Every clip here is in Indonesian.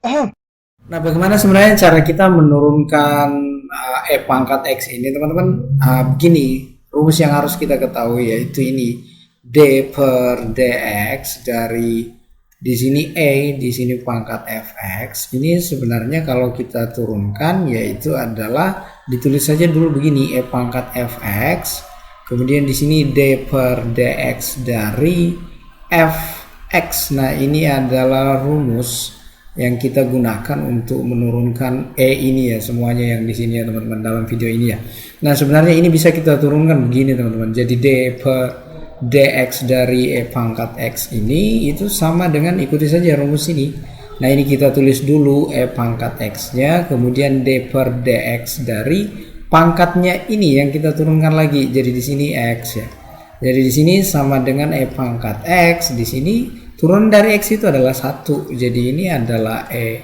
Nah, bagaimana sebenarnya cara kita menurunkan E pangkat X ini, teman-teman? Begini, rumus yang harus kita ketahui yaitu ini D per dx dari di sini E, di sini pangkat fx. Ini sebenarnya kalau kita turunkan yaitu adalah ditulis saja dulu begini E pangkat fx, kemudian di sini D per dx dari fx. Nah, ini adalah rumus yang kita gunakan untuk menurunkan E ini ya, semuanya yang di sini ya teman-teman dalam video ini ya. Nah, sebenarnya ini bisa kita turunkan begini teman-teman. Jadi D per dx dari E pangkat X ini itu sama dengan ikuti saja rumus ini. Nah, ini kita tulis dulu E pangkat X nya, kemudian D per dx dari pangkatnya ini yang kita turunkan lagi. Jadi di sini X ya. Jadi di sini sama dengan E pangkat X, di sini turun dari X itu adalah 1. Jadi ini adalah E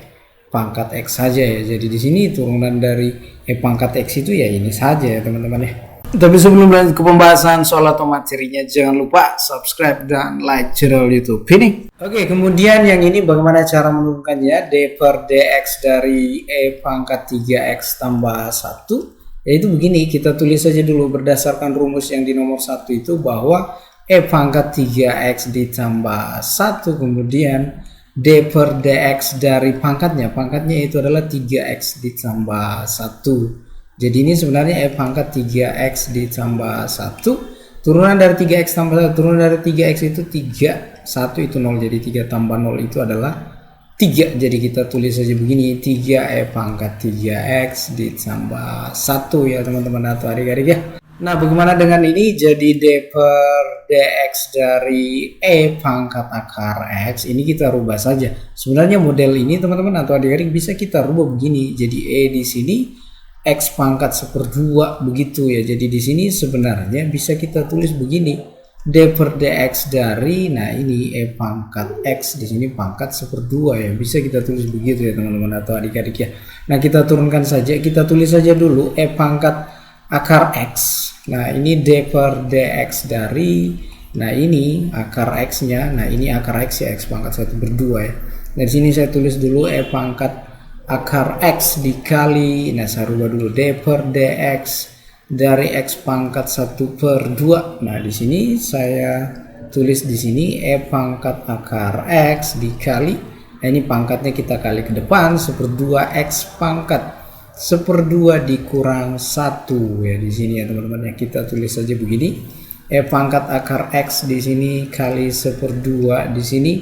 pangkat X saja ya. Jadi di sini turunan dari E pangkat X itu ya ini saja ya teman-teman ya. Tapi sebelum lanjut ke pembahasan soal atau materinya, jangan lupa subscribe dan like channel YouTube ini. Oke, kemudian yang ini bagaimana cara menurunkannya? D per dx dari E pangkat 3x tambah 1. Yaitu begini, kita tulis saja dulu berdasarkan rumus yang di nomor 1 itu bahwa E pangkat 3x ditambah 1, kemudian D per dx dari pangkatnya itu adalah 3x ditambah 1. Jadi ini sebenarnya E pangkat 3x ditambah 1, turunan dari 3x tambah 1, turunan dari 3x itu 3, 1 itu 0, jadi 3 tambah 0 itu adalah 3. Jadi kita tulis saja begini, 3 E pangkat 3x ditambah 1 ya teman-teman atau adik-adik ya. Nah, bagaimana dengan ini? Jadi D per dx dari E pangkat akar X ini kita rubah saja. Sebenarnya model ini teman-teman atau adik-adik bisa kita rubah begini. Jadi E di sini X pangkat 1/2 begitu ya. Jadi di sini sebenarnya bisa kita tulis begini. D per dx dari, nah ini E pangkat X, di sini pangkat 1/2 ya. Bisa kita tulis begitu ya teman-teman atau adik-adik ya. Nah, kita turunkan saja, kita tulis saja dulu E pangkat akar X. Nah, ini D per dx dari, nah ini akar X nya, nah ini akar X ya, X pangkat 1/2 ya. Nah, di sini saya tulis dulu E pangkat akar X dikali, nah saya rubah dulu D per dx dari X pangkat 1/2. Nah, di sini saya tulis di sini E pangkat akar X dikali, nah ini pangkatnya kita kali ke depan 1/2 X pangkat 1/2 dikurang 1 ya di sini ya teman-teman ya. Kita tulis saja begini. E pangkat akar X di sini kali 1/2 di sini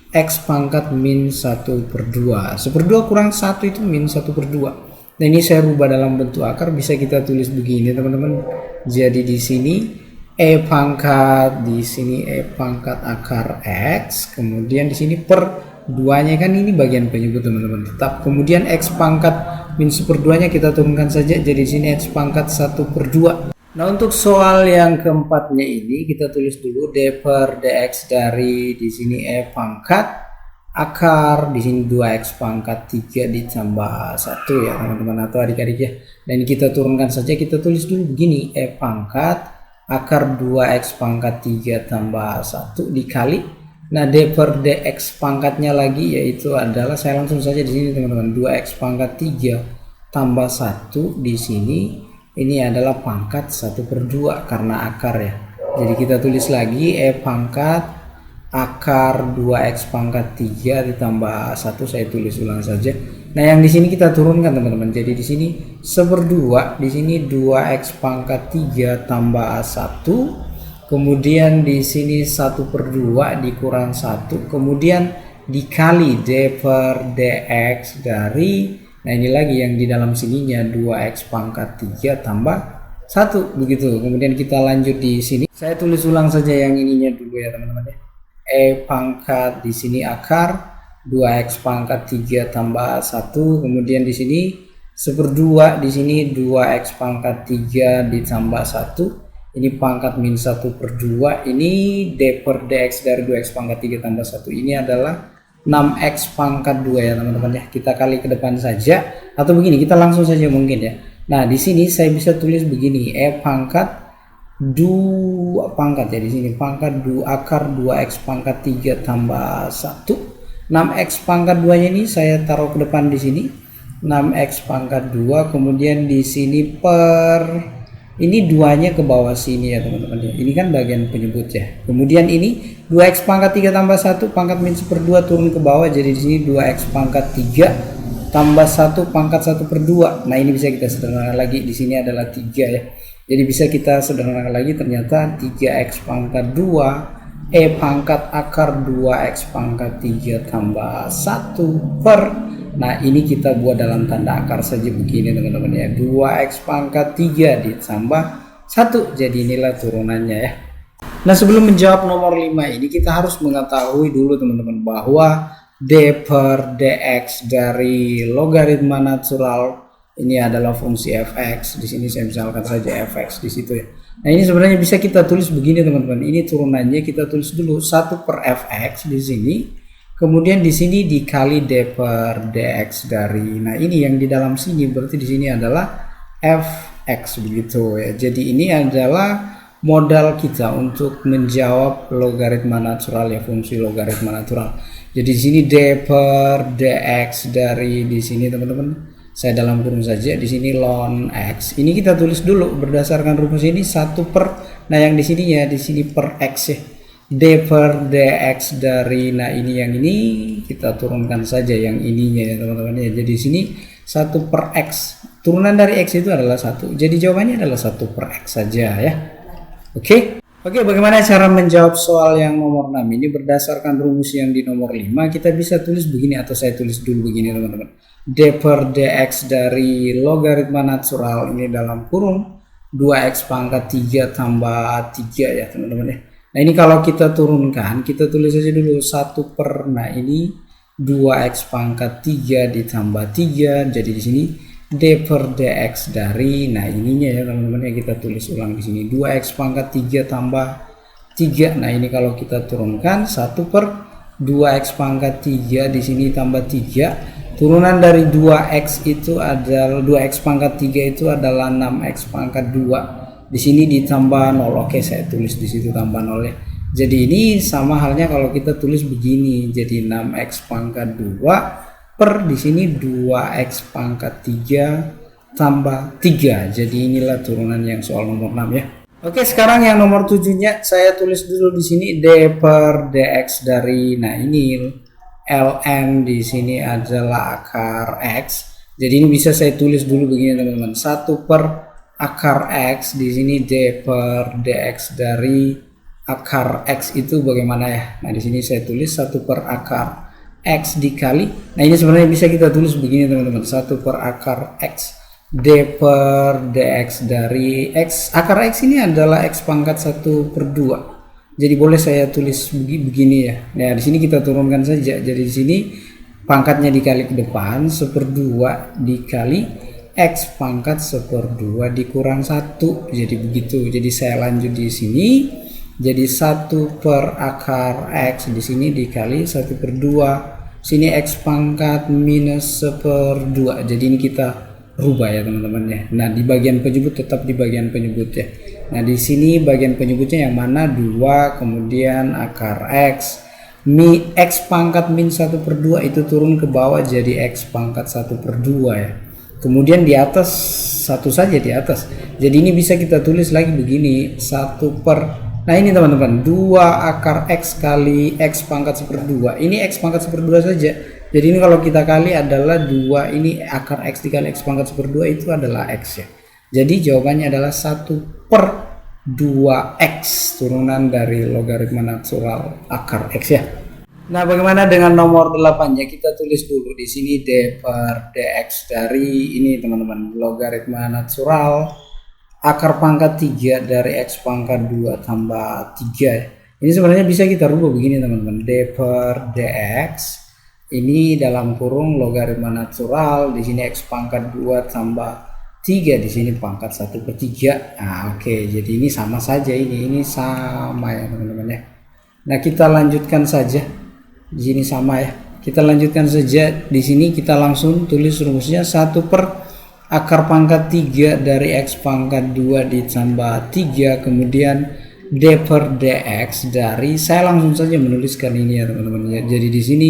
X pangkat min 1/2. 1/2 kurang 1 itu min 1/2. Nah, ini saya rubah dalam bentuk akar, bisa kita tulis begini teman-teman. Jadi di sini E pangkat, di sini E pangkat akar X, kemudian di sini per 2-nya kan ini bagian penyebut teman-teman tetap. Kemudian X pangkat min 1/2-nya kita turunkan saja, jadi di sini X pangkat 1/2. Nah, untuk soal yang keempatnya ini kita tulis dulu D per dx dari di sini E pangkat akar, di sini 2x pangkat 3 ditambah 1 ya teman-teman atau adik-adik ya. Dan kita turunkan saja, kita tulis dulu begini, E pangkat akar 2x pangkat 3 tambah 1 dikali, nah D per dx pangkatnya lagi yaitu adalah, saya langsung saja di sini teman-teman, 2x pangkat 3 tambah 1 di sini ini adalah pangkat 1/2 karena akar ya. Jadi kita tulis lagi E pangkat akar 2x pangkat 3 ditambah 1, saya tulis ulang saja. Nah, yang di sini kita turunkan teman-teman. Jadi di sini 1/2, di sini 2x pangkat 3 tambah 1, kemudian di sini 1/2 dikurang 1, kemudian dikali D per dx dari, nah ini lagi yang di dalam sininya 2x pangkat 3 tambah 1 begitu. Kemudian kita lanjut di sini. Saya tulis ulang saja yang ininya dulu ya teman-teman ya. E pangkat di sini akar 2x pangkat 3 tambah 1, kemudian di sini 1/2, di sini 2x pangkat 3 ditambah 1, ini pangkat min 1/2, ini D per dx dari 2x pangkat 3 tambah 1 ini adalah 6x pangkat 2 ya teman-teman ya. Kita kali ke depan saja, atau begini, kita langsung saja mungkin ya. Nah, di sini saya bisa tulis begini, E pangkat 2 pangkat ya, di sini pangkat 2 akar 2x pangkat 3 tambah 1. 6x pangkat 2 nya ini saya taruh ke depan di sini. 6x pangkat 2, kemudian di sini per ini 2-nya ke bawah sini ya teman-teman ya. Ini kan bagian penyebut ya. Kemudian ini 2x pangkat 3 tambah 1 pangkat min 1/2 turun ke bawah, jadi di sini 2x pangkat 3 tambah 1 pangkat 1/2. Nah, ini bisa kita sederhanakan lagi. Di sini adalah 3 ya. Jadi bisa kita sederhanakan lagi, ternyata 3x pangkat 2 pangkat akar 2x pangkat 3 tambah 1 per, nah ini kita buat dalam tanda akar saja begini teman-teman ya, 2x pangkat 3 ditambah 1, jadi inilah turunannya ya. Nah, sebelum menjawab nomor 5 ini kita harus mengetahui dulu teman-teman bahwa d per dx dari logaritma natural ini adalah fungsi fx. Di sini saya misalkan saja fx di situ ya. Nah, ini sebenarnya bisa kita tulis begini teman-teman. Ini turunannya kita tulis dulu 1 per fx di sini. Kemudian di sini dikali d per dx dari. Nah, ini yang di dalam sini berarti di sini adalah fx begitu ya. Jadi ini adalah modal kita untuk menjawab logaritma natural ya, fungsi logaritma natural. Jadi di sini d per dx dari di sini teman-teman. Saya dalam kurung saja di sini ln x. Ini kita tulis dulu berdasarkan rumus ini 1 per, nah yang di sini ya, di sini per x ya. D per dx dari, nah ini yang ini kita turunkan saja yang ininya ya teman-teman ya. Jadi di sini 1 per x. Turunan dari x itu adalah 1. Jadi jawabannya adalah 1 per x saja ya. Oke, bagaimana cara menjawab soal yang nomor 6 ini berdasarkan rumus yang di nomor 5? Kita bisa tulis begini, atau saya tulis dulu begini teman-teman. D per dx dari logaritma natural ini dalam kurung 2x pangkat 3 tambah 3 ya teman-teman ya. Nah, ini kalau kita turunkan, kita tulis saja dulu 1 per, nah ini 2x pangkat 3 ditambah 3, jadi di sini d per dx dari, nah ininya ya teman-teman ya, kita tulis ulang di sini 2x pangkat 3 tambah 3. Nah, ini kalau kita turunkan 1 per 2x pangkat 3 di sini tambah 3. Turunan dari 2x itu adalah 2x pangkat 3 itu adalah 6x pangkat 2. Di sini ditambah 0. Oke, saya tulis di situ tambah 0 ya. Jadi ini sama halnya kalau kita tulis begini. Jadi 6x pangkat 2 per di sini 2x pangkat 3 tambah 3. Jadi inilah turunan yang soal nomor 6 ya. Oke, sekarang yang nomor 7-nya saya tulis dulu di sini d per dx dari, nah ini ln di sini adalah akar x. Jadi ini bisa saya tulis dulu begini teman-teman. 1 per akar x di sini d per dx dari akar x itu bagaimana ya? Nah, di sini saya tulis 1 per akar x dikali. Nah, ini sebenarnya bisa kita tulis begini teman-teman. 1 per akar x d per dx dari x. Akar x ini adalah x pangkat 1/2. Jadi boleh saya tulis begini ya. Nah, di sini kita turunkan saja. Jadi di sini pangkatnya dikali ke depan 1/2 dikali x pangkat 1/2 dikurang 1. Jadi begitu. Jadi saya lanjut di sini. Jadi 1 per akar x di sini dikali 1/2. Sini x pangkat minus 1/2. Jadi ini kita rubah ya teman-teman ya. Nah, di bagian penyebut tetap di bagian penyebut ya. Nah, di sini bagian penyebutnya yang mana? 2, kemudian akar x. X pangkat min 1/2 itu turun ke bawah jadi x pangkat 1/2 ya. Kemudian di atas satu saja di atas. Jadi ini bisa kita tulis lagi begini, 1 per, nah ini teman-teman, 2 akar x kali x pangkat 1/2. Ini x pangkat 1/2 saja. Jadi ini kalau kita kali adalah 2, ini akar x dikali x pangkat 1/2 itu adalah x ya. Jadi jawabannya adalah 1 per 2x, turunan dari logaritma natural akar x ya. Nah, bagaimana dengan nomor 8-nya? Kita tulis dulu di sini d per dx dari ini teman-teman, logaritma natural akar pangkat 3 dari x pangkat 2 tambah 3. Ini sebenarnya bisa kita rubah begini teman-teman, d per dx ini dalam kurung logaritma natural, di sini x pangkat 2 tambah 3, di sini pangkat 1/3. Nah, oke, jadi ini sama saja, ini sama ya teman-teman ya. Nah, kita lanjutkan saja. Di sini sama ya. Kita lanjutkan saja. Di sini kita langsung tulis rumusnya 1 per akar pangkat 3 dari x pangkat 2 ditambah 3, kemudian d per dx dari, saya langsung saja menuliskan ini ya teman-teman ya. Jadi di sini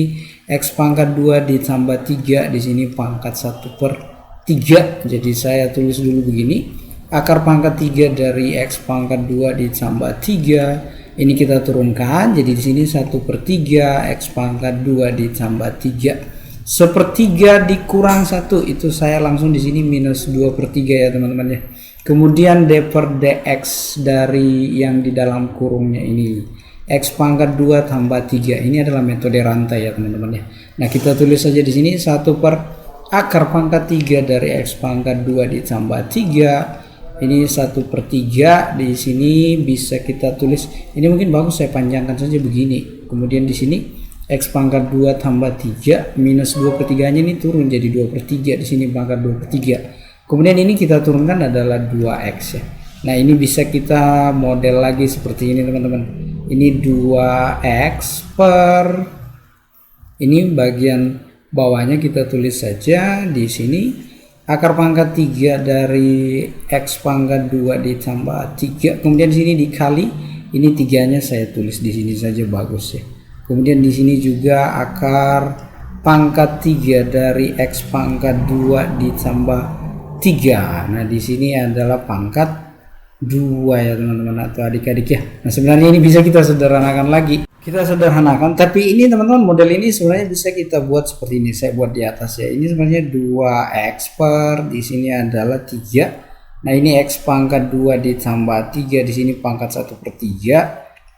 X pangkat 2 ditambah 3, di sini pangkat 1/3. Jadi saya tulis dulu begini. Akar pangkat 3 dari X pangkat 2 ditambah 3. Ini kita turunkan. Jadi di sini 1/3 X pangkat 2 ditambah 3. 1/3 dikurang 1 itu saya langsung di sini minus 2/3 ya teman-teman ya. Kemudian d per dx dari yang di dalam kurungnya ini X pangkat 2 tambah 3. Ini adalah metode rantai ya teman-teman ya. Nah, kita tulis saja di sini 1 per akar pangkat 3 dari X pangkat 2 ditambah 3. Ini 1/3. Di sini bisa kita tulis, ini mungkin bagus saya panjangkan saja begini. Kemudian di sini X pangkat 2 tambah 3 minus 2/3 nya ini turun jadi 2/3. Di sini pangkat 2/3. Kemudian ini kita turunkan adalah 2x ya. Nah, ini bisa kita model lagi seperti ini teman-teman. Ini 2x per, ini bagian bawahnya kita tulis saja di sini akar pangkat 3 dari X pangkat 2 ditambah 3. Kemudian di sini dikali, ini 3-nya saya tulis di sini saja bagus ya. Kemudian di sini juga akar pangkat 3 dari X pangkat 2 ditambah 3. Nah, di sini adalah pangkat 2 ya teman-teman atau adik-adik ya. Nah, sebenarnya ini bisa kita sederhanakan lagi. Kita sederhanakan, tapi ini teman-teman model ini sebenarnya bisa kita buat seperti ini. Saya buat di atas ya. Ini sebenarnya 2x per, di sini adalah 3. Nah, ini x pangkat 2 ditambah 3, di sini pangkat 1/3.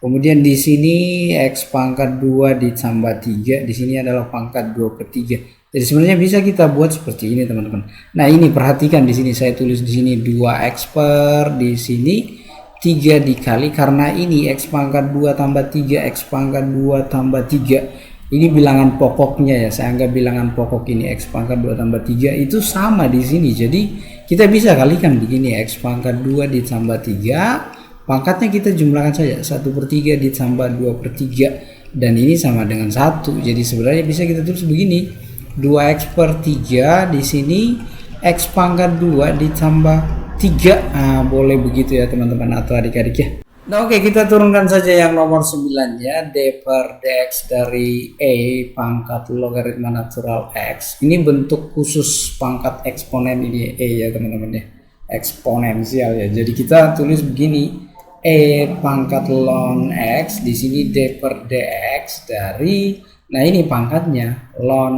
Kemudian di sini x pangkat 2 ditambah 3, di sini adalah pangkat 2/3. Jadi sebenarnya bisa kita buat seperti ini teman-teman. Nah, ini perhatikan di sini saya tulis di sini 2x per, di sini 3 dikali, karena ini X pangkat 2 tambah 3, X pangkat 2 tambah 3. Ini bilangan pokoknya ya, saya anggap bilangan pokok ini X pangkat 2 tambah 3 itu sama di sini. Jadi kita bisa kalikan begini, X pangkat 2 ditambah 3, pangkatnya kita jumlahkan saja, 1/3 ditambah 2/3. Dan ini sama dengan 1. Jadi sebenarnya bisa kita tulis begini, 2x/3, di sini X pangkat 2 ditambah 3. Boleh begitu ya teman-teman atau adik-adik ya. Nah, oke, kita turunkan saja yang nomor 9 ya, d per dx dari e pangkat logaritma natural x. Ini bentuk khusus pangkat eksponen ini e ya teman-teman ya, eksponensial ya. Jadi kita tulis begini, e pangkat ln x, di sini d per dx dari, nah ini pangkatnya ln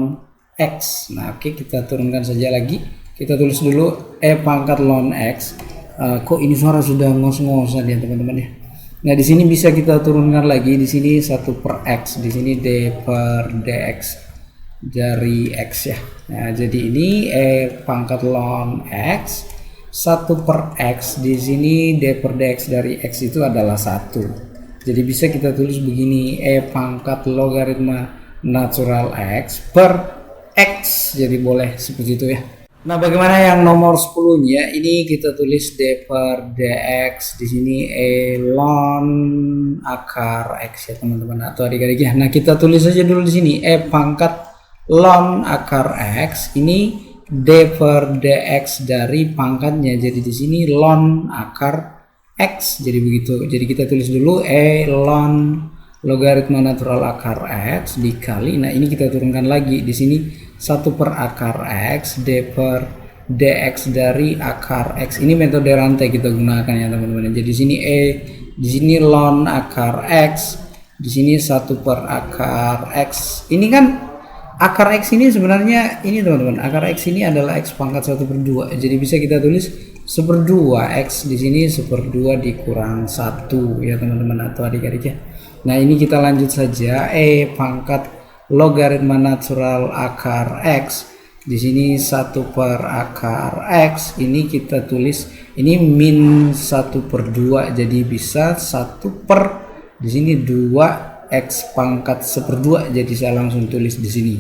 x. Nah, oke, kita turunkan saja lagi. Kita tulis dulu e pangkat ln x. Kok ini suara sudah ngos-ngosan ya teman-teman ya. Nah, di sini bisa kita turunkan lagi, di sini 1 per x, di sini d per dx dari x ya. Nah, jadi ini e pangkat ln x 1 per x, di sini d per dx dari x itu adalah 1. Jadi bisa kita tulis begini, e pangkat logaritma natural x per x. Jadi boleh seperti itu ya. Nah, bagaimana yang nomor 10-nya? Ini kita tulis d per dx, di sini e ln akar x ya teman-teman atau adik-adik ya. Nah, kita tulis saja dulu di sini e pangkat ln akar x, ini d per dx dari pangkatnya. Jadi di sini ln akar x. Jadi begitu. Jadi kita tulis dulu e ln logaritma natural akar x dikali. Nah, ini kita turunkan lagi di sini 1 per akar x d per dx dari akar x. Ini metode rantai kita gunakan ya teman-teman. Jadi di sini di sini ln akar x, di sini 1 per akar x. Ini kan akar x ini sebenarnya ini teman-teman, akar x ini adalah x pangkat 1/2. Jadi bisa kita tulis 1/2 x, di sini 1/2 dikurang 1 ya teman-teman atau adik-adik ya. Nah, ini kita lanjut saja, e pangkat logaritma natural akar x, di sini 1 per akar x, ini kita tulis ini min 1/2, jadi bisa 1 per, di sini 2 x pangkat 1/2. Jadi saya langsung tulis di sini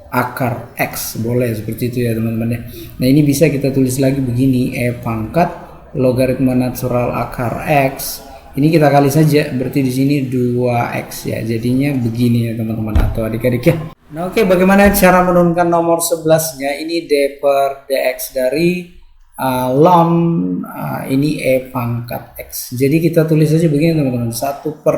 akar x. Boleh seperti itu ya teman-teman ya. Nah, ini bisa kita tulis lagi begini, e pangkat logaritma natural akar x, ini kita kali saja, berarti di sini 2x ya. Jadinya begini ya teman-teman atau adik-adik ya. Nah, oke, bagaimana cara menurunkan nomor 11-nya? Ini d per dx dari ln ini e pangkat x. Jadi kita tulis saja begini teman-teman, 1 per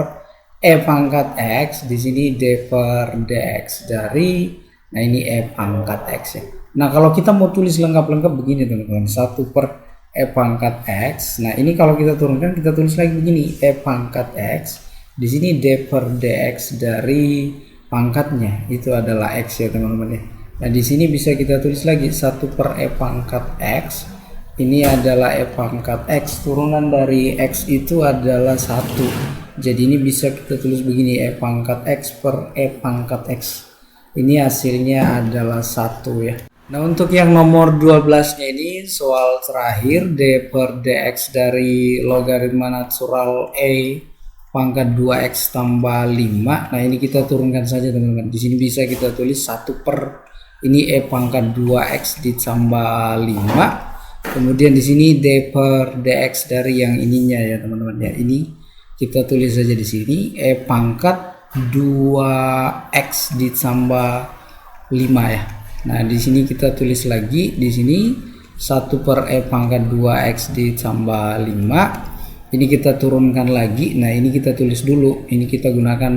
E pangkat X, di sini D per DX dari, nah ini E pangkat X ya. Nah kalau kita mau tulis lengkap-lengkap begini teman-teman, 1 per E pangkat X. Nah ini kalau kita turunkan, kita tulis lagi begini, E pangkat X, di sini D per DX dari pangkatnya, itu adalah X ya teman-teman ya. Nah di sini bisa kita tulis lagi 1 per E pangkat X, ini adalah E pangkat X, turunan dari X itu adalah 1. Jadi ini bisa kita tulis begini, E pangkat X per E pangkat X. Ini hasilnya adalah 1 ya. Nah untuk yang nomor 12 nya ini soal terakhir, D per DX dari logaritma natural E pangkat 2X tambah 5. Nah ini kita turunkan saja teman-teman. Di sini bisa kita tulis 1 per ini E pangkat 2X ditambah 5. Kemudian di sini D per DX dari yang ininya ya teman-teman ya. Ini kita tulis saja di sini E pangkat 2X ditambah 5 ya. Nah, di sini kita tulis lagi di sini 1 per E pangkat 2X ditambah 5. Ini kita turunkan lagi. Nah, ini kita tulis dulu. Ini kita gunakan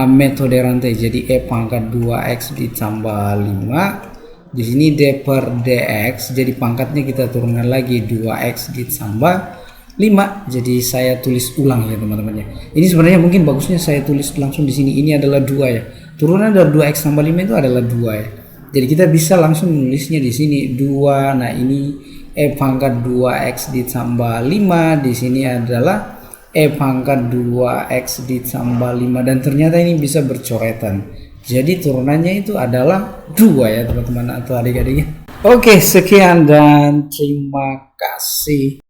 metode rantai. Jadi E pangkat 2X ditambah 5. Di sini D per DX. Jadi pangkatnya kita turunkan lagi 2X ditambah 5. Jadi saya tulis ulang ya teman-teman ya. Ini sebenarnya mungkin bagusnya saya tulis langsung di sini. Ini adalah 2 ya. Turunan dari 2x tambah 5 itu adalah 2 ya. Jadi kita bisa langsung menulisnya di sini 2. Nah, ini E pangkat 2x ditambah 5. Di sini adalah E pangkat 2x ditambah 5 dan ternyata ini bisa bercoretan. Jadi turunannya itu adalah 2 ya teman-teman atau adik-adiknya. Oke, sekian dan terima kasih.